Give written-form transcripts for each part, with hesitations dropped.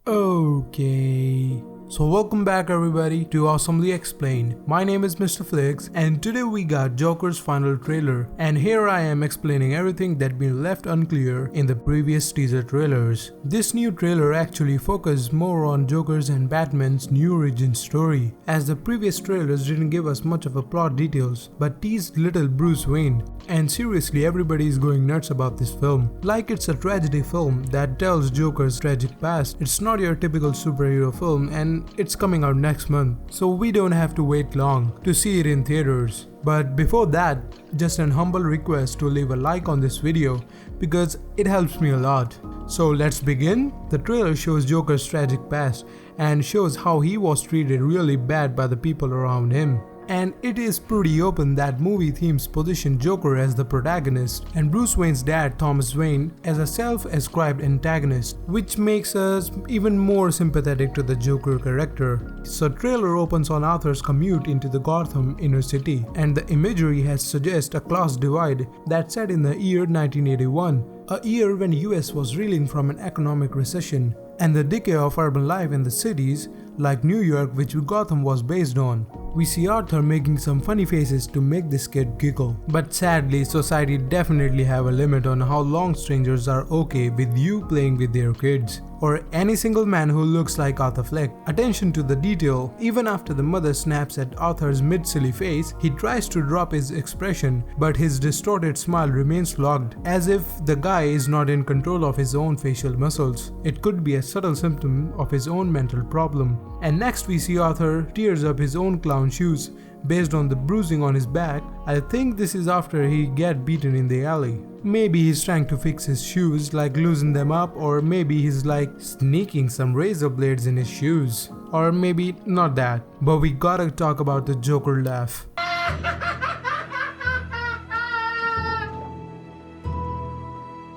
Okay. So welcome back everybody to Awesomely Explained. My name is Mr. Flix and today we got Joker's final trailer, and here I am explaining everything that been left unclear in the previous teaser trailers. This new trailer actually focused more on Joker's and Batman's new origin story, as the previous trailers didn't give us much of a plot details but teased little Bruce Wayne. And seriously, everybody is going nuts about this film. Like it's a tragedy film that tells Joker's tragic past. It's not your typical superhero film and it's coming out next month, so we don't have to wait long to see it in theaters. But before that, just an humble request to leave a like on this video because it helps me a lot. So let's begin. The trailer shows Joker's tragic past and shows how he was treated really bad by the people around him. And it is pretty open that movie themes position Joker as the protagonist and Bruce Wayne's dad Thomas Wayne as a self-ascribed antagonist, which makes us even more sympathetic to the Joker character. So trailer opens on Arthur's commute into the Gotham inner city, and the imagery has suggests a class divide that's set in the year 1981, a year when US was reeling from an economic recession and the decay of urban life in the cities like New York, which Gotham was based on. We see Arthur making some funny faces to make this kid giggle. But sadly, society definitely have a limit on how long strangers are okay with you playing with their kids, or any single man who looks like Arthur Fleck. Attention to the detail, even after the mother snaps at Arthur's mid-silly face, he tries to drop his expression, but his distorted smile remains locked, as if the guy is not in control of his own facial muscles. It could be a subtle symptom of his own mental problem. And next we see Arthur tears up his own clown shoes based on the bruising on his back. I think this is after he get beaten in the alley. Maybe he's trying to fix his shoes, like loosen them up, or maybe he's like sneaking some razor blades in his shoes. Or maybe not that. But we gotta talk about the Joker laugh.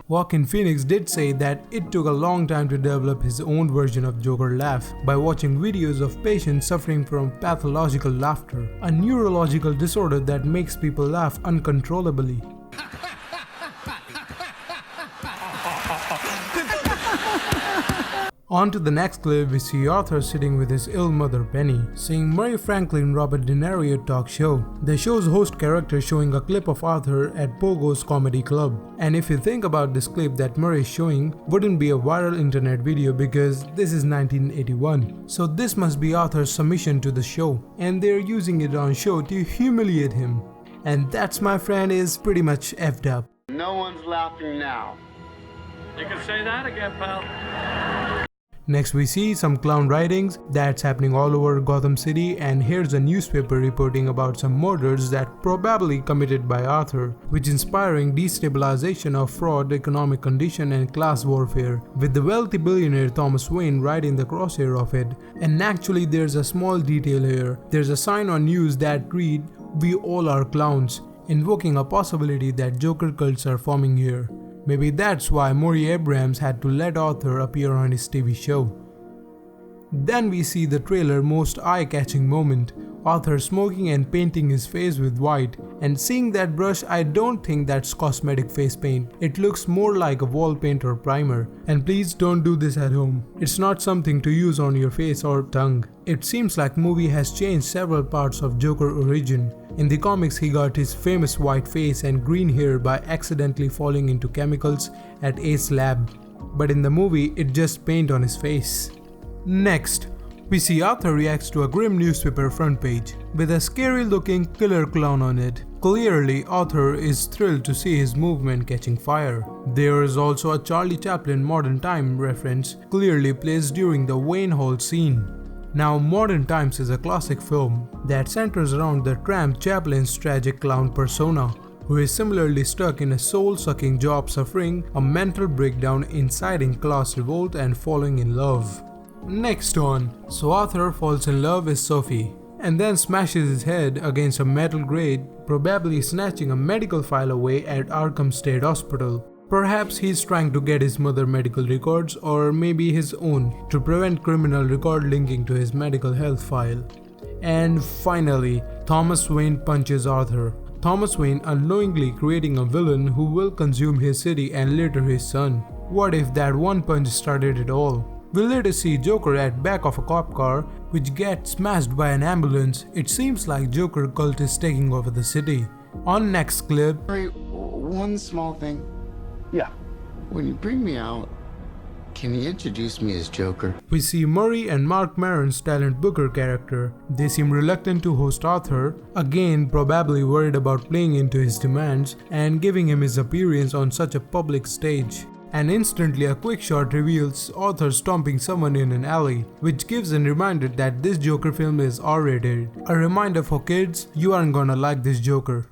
Joaquin Phoenix did say that it took a long time to develop his own version of Joker laugh by watching videos of patients suffering from pathological laughter, a neurological disorder that makes people laugh uncontrollably. On to the next clip, we see Arthur sitting with his ill mother Penny, seeing Murray Franklin Robert De Niro talk show. The show's host character showing a clip of Arthur at Pogo's Comedy Club. And if you think about this clip that Murray is showing, wouldn't be a viral internet video because this is 1981. So this must be Arthur's submission to the show, and they're using it on show to humiliate him. And that's, my friend, is pretty much effed up. No one's laughing now. You can say that again, pal. Next we see some clown writings that's happening all over Gotham City, and here's a newspaper reporting about some murders that probably committed by Arthur, which inspiring destabilization of fraud, economic condition and class warfare, with the wealthy billionaire Thomas Wayne right in the crosshair of it. And actually there's a small detail here. There's a sign on news that read, "We all are clowns," invoking a possibility that Joker cults are forming here. Maybe that's why Maury Abrams had to let Arthur appear on his TV show. Then we see the trailer most eye-catching moment, Arthur smoking and painting his face with white, and seeing that brush, I don't think that's cosmetic face paint. It looks more like a wall paint or primer, and please don't do this at home. It's not something to use on your face or tongue. It seems like movie has changed several parts of Joker origin. In the comics he got his famous white face and green hair by accidentally falling into chemicals at Ace Lab, but in the movie it just paint on his face. Next, we see Arthur reacts to a grim newspaper front page with a scary looking killer clown on it. Clearly Arthur is thrilled to see his movement catching fire. There is also a Charlie Chaplin Modern Time reference clearly placed during the Wayne Hall scene. Now Modern Times is a classic film that centers around the tramp Chaplin's tragic clown persona, who is similarly stuck in a soul-sucking job, suffering a mental breakdown, inciting class revolt and falling in love. Next on, so Arthur falls in love with Sophie and then smashes his head against a metal grate, probably snatching a medical file away at Arkham State Hospital. Perhaps he's trying to get his mother's medical records, or maybe his own, to prevent criminal record linking to his medical health file. And finally, Thomas Wayne punches Arthur. Thomas Wayne unknowingly creating a villain who will consume his city and later his son. What if that one punch started it all? We later see Joker at back of a cop car which gets smashed by an ambulance. It seems like Joker cult is taking over the city. On next clip, One small thing. Yeah. When you bring me out, can you introduce me as Joker? we see Murray and Mark Maron's talent Booker character. They seem reluctant to host Arthur, again probably worried about playing into his demands and giving him his appearance on such a public stage. And instantly a quick shot reveals Arthur stomping someone in an alley, which gives a reminder that this Joker film is R-rated. A reminder for kids, you aren't gonna like this Joker.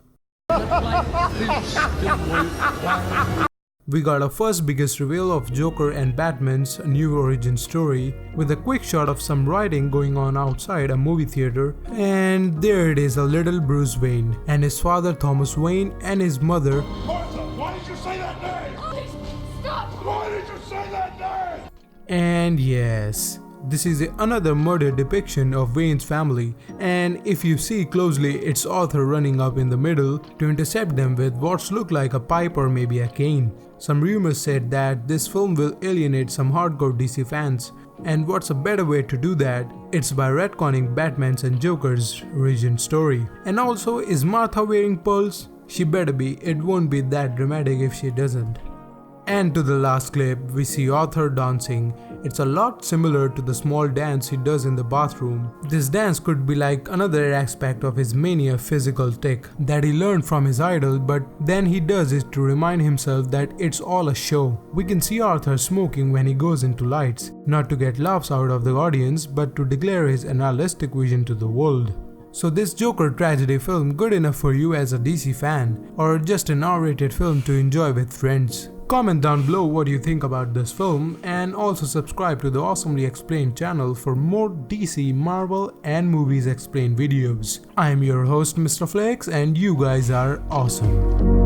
We got our first biggest reveal of Joker and Batman's new origin story, with a quick shot of some writing going on outside a movie theater, and there it is, a little Bruce Wayne and his father Thomas Wayne and his mother. Martha, why did you say that name? Please, stop! Why did you say that name? And yes, this is another murder depiction of Wayne's family, and if you see closely, it's Arthur running up in the middle to intercept them with what looks like a pipe or maybe a cane. Some rumors said that this film will alienate some hardcore DC fans, and what's a better way to do that? It's by retconning Batman's and Joker's origin story. And also, is Martha wearing pearls? She better be, it won't be that dramatic if she doesn't. And to the last clip, we see Arthur dancing. It's a lot similar to the small dance he does in the bathroom. This dance could be like another aspect of his mania physical tick that he learned from his idol, but then he does it to remind himself that it's all a show. We can see Arthur smoking when he goes into lights, not to get laughs out of the audience, but to declare his animalistic vision to the world. So this Joker tragedy film good enough for you as a DC fan, or just an R-rated film to enjoy with friends? Comment down below what you think about this film, and also subscribe to the Awesomely Explained channel for more DC, Marvel and movies explained videos. I am your host Mr. Flakes, and you guys are awesome.